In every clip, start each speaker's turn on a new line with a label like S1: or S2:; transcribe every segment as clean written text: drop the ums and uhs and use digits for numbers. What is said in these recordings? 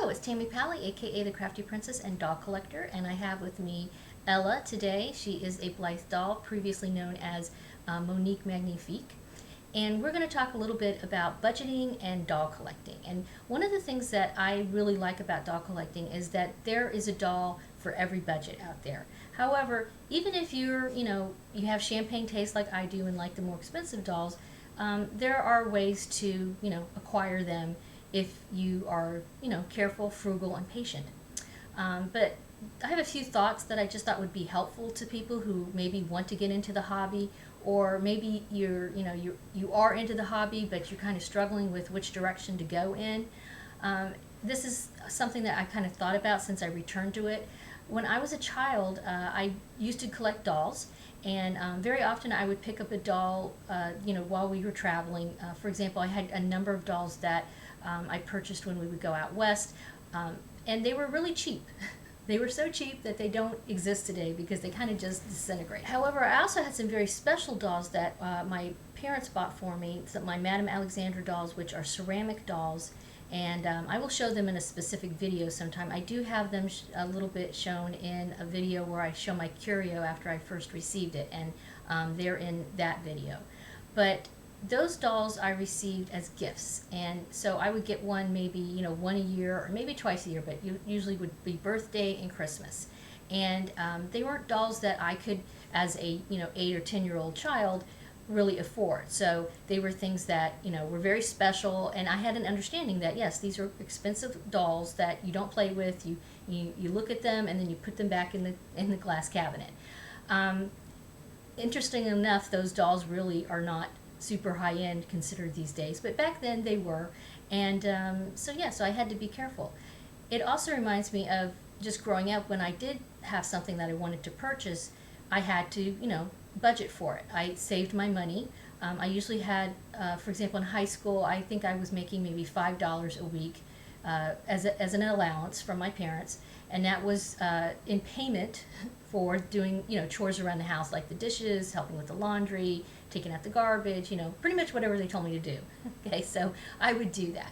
S1: Hello, it's Tammy Pally, aka the Crafty Princess and Doll Collector, and I have with me Ella today. She is a Blythe doll, previously known as Monique Magnifique. And we're going to talk a little bit about budgeting and doll collecting. And one of the things that I really like about doll collecting is that there is a doll for every budget out there. However, even if you have champagne taste like I do and like the more expensive dolls, there are ways to, acquire them if you are, careful, frugal, and patient. But I have a few thoughts that I just thought would be helpful to people who maybe want to get into the hobby, or maybe you are into the hobby, but you're kind of struggling with which direction to go in. This is something that I kind of thought about since I returned to it. When I was a child, I used to collect dolls, and very often I would pick up a doll, while we were traveling. For example, I had a number of dolls that I purchased when we would go out west, and they were really cheap. They were so cheap that they don't exist today because they kind of just disintegrate. However, I also had some very special dolls that my parents bought for me, my Madame Alexandra dolls, which are ceramic dolls, and I will show them in a specific video sometime. I do have them a little bit shown in a video where I show my curio after I first received it, and they're in that video. But those dolls I received as gifts, and so I would get one maybe one a year or maybe twice a year, but usually would be birthday and Christmas. And they weren't dolls that I could, as a 8 or 10-year-old child, really afford. So they were things that were very special, and I had an understanding that yes, these are expensive dolls that you don't play with. You look at them and then you put them back in the glass cabinet. Interesting enough, those dolls really are not super high-end considered these days, but back then they were. And so I had to be careful. It also reminds me of just growing up. When I did have something that I wanted to purchase, I had to budget for it. I saved my money. I usually had, for example, in high school, I think I was making maybe $5 a week as an allowance from my parents, and that was in payment for doing chores around the house, like the dishes, helping with the laundry, taking out the garbage, pretty much whatever they told me to do. Okay, so I would do that.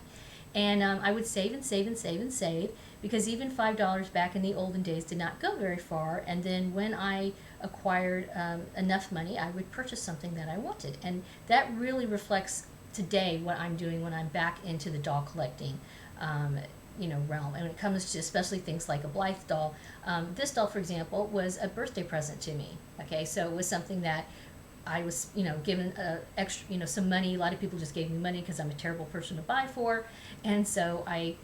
S1: And I would save and save and save and save, because even $5 back in the olden days did not go very far. And then when I acquired enough money, I would purchase something that I wanted. And that really reflects today what I'm doing when I'm back into the doll collecting realm. And when it comes to especially things like a Blythe doll, this doll, for example, was a birthday present to me. Okay, so it was something that I was, given extra, some money. A lot of people just gave me money because I'm a terrible person to buy for, and so I,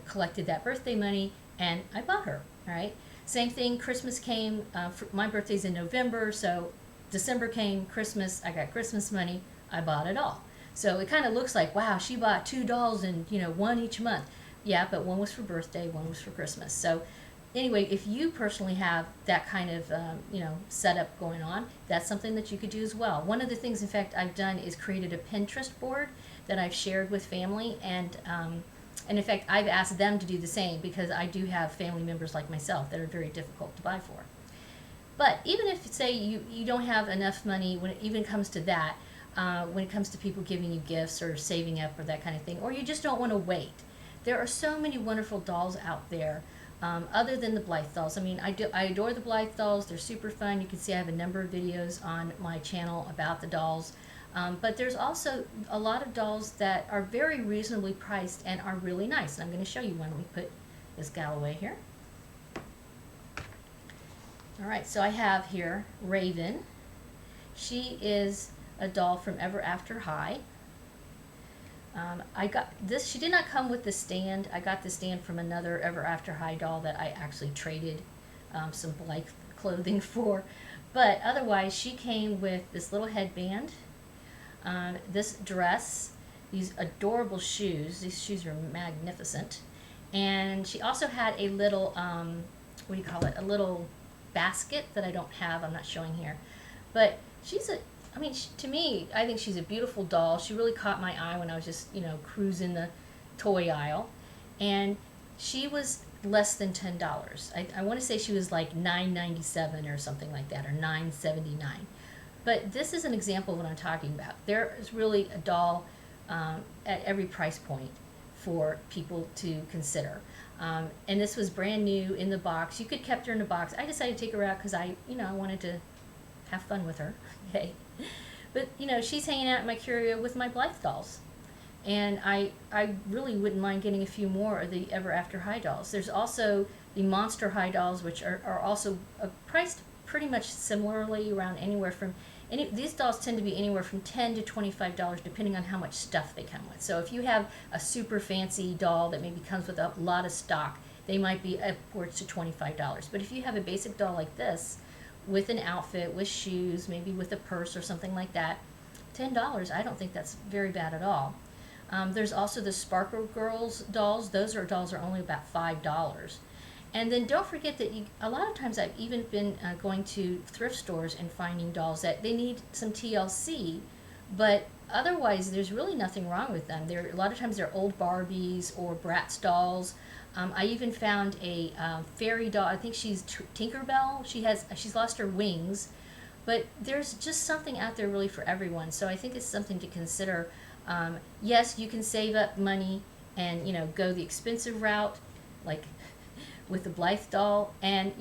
S1: collected that birthday money and I bought her. All right. Same thing. Christmas came. My birthday's in November, so December came. Christmas. I got Christmas money. I bought it all. So it kind of looks like, wow, she bought 2 dolls and one each month. Yeah, but one was for birthday, one was for Christmas. So anyway, if you personally have that kind of setup going on, that's something that you could do as well. One of the things, in fact, I've done is created a Pinterest board that I've shared with family, and in fact, I've asked them to do the same, because I do have family members like myself that are very difficult to buy for. But even if, say, you don't have enough money when it even comes to that, when it comes to people giving you gifts or saving up or that kind of thing, or you just don't want to wait, there are so many wonderful dolls out there. Other than the Blythe dolls. I mean, I adore the Blythe dolls. They're super fun. You can see I have a number of videos on my channel about the dolls. But there's also a lot of dolls that are very reasonably priced and are really nice. And I'm going to show you one. Let me put this gal away here. All right, so I have here Raven. She is a doll from Ever After High. I got this. She did not come with the stand. I got the stand from another Ever After High doll that I actually traded some Blythe clothing for. But otherwise, she came with this little headband, this dress, these adorable shoes. These shoes are magnificent. And she also had a little, what do you call it, a little basket that I don't have. I'm not showing here. But she's a, I mean, to me, I think she's a beautiful doll. She really caught my eye when I was just, cruising the toy aisle. And she was less than $10. I want to say she was like $9.97 or something like that, or $9.79. But this is an example of what I'm talking about. There is really a doll at every price point for people to consider. And this was brand new in the box. You could kept her in the box. I decided to take her out because I wanted to have fun with her. Okay. But, she's hanging out in my curio with my Blythe dolls. And I really wouldn't mind getting a few more of the Ever After High dolls. There's also the Monster High dolls, which are also priced pretty much similarly, around anywhere from, these dolls tend to be anywhere from $10 to $25 depending on how much stuff they come with. So if you have a super fancy doll that maybe comes with a lot of stock, they might be upwards to $25. But if you have a basic doll like this, with an outfit, with shoes, maybe with a purse or something like that, $10, I don't think that's very bad at all. There's also the Sparkle Girls dolls. Those dolls are only about $5. And then don't forget that a lot of times I've even been going to thrift stores and finding dolls that they need some TLC, but otherwise there's really nothing wrong with them. A lot of times they're old Barbies or Bratz dolls. I even found a fairy doll. I think she's Tinkerbell. She's lost her wings, but there's just something out there really for everyone. So I think it's something to consider. Yes, you can save up money and go the expensive route, like with the Blythe doll, and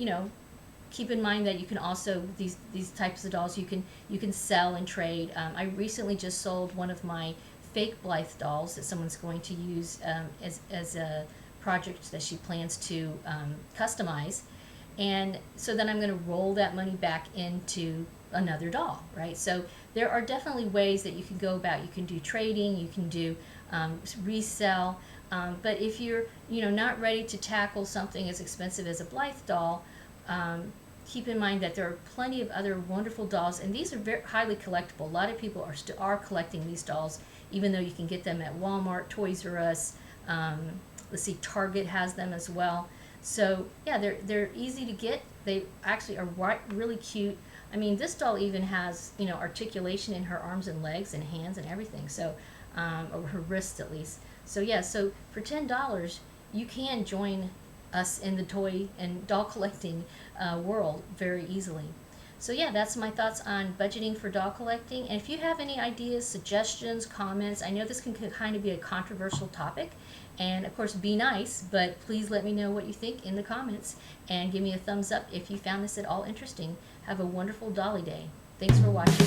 S1: keep in mind that you can also these types of dolls you can sell and trade. I recently just sold one of my fake Blythe dolls that someone's going to use as a project that she plans to customize, and so then I'm going to roll that money back into another doll, right? So there are definitely ways that you can go about. You can do trading, you can do resell, but if you're not ready to tackle something as expensive as a Blythe doll, keep in mind that there are plenty of other wonderful dolls, and these are very highly collectible. A lot of people are collecting these dolls, even though you can get them at Walmart, Toys R Us. Let's see, Target has them as well. So yeah, they're easy to get. They actually are really cute. I mean, this doll even has articulation in her arms and legs and hands and everything. So, or her wrists at least. So yeah, so for $10, you can join us in the toy and doll collecting world very easily. So yeah, that's my thoughts on budgeting for doll collecting. And if you have any ideas, suggestions, comments, I know this can kind of be a controversial topic. And of course, be nice, but please let me know what you think in the comments and give me a thumbs up if you found this at all interesting. Have a wonderful Dolly Day. Thanks for watching.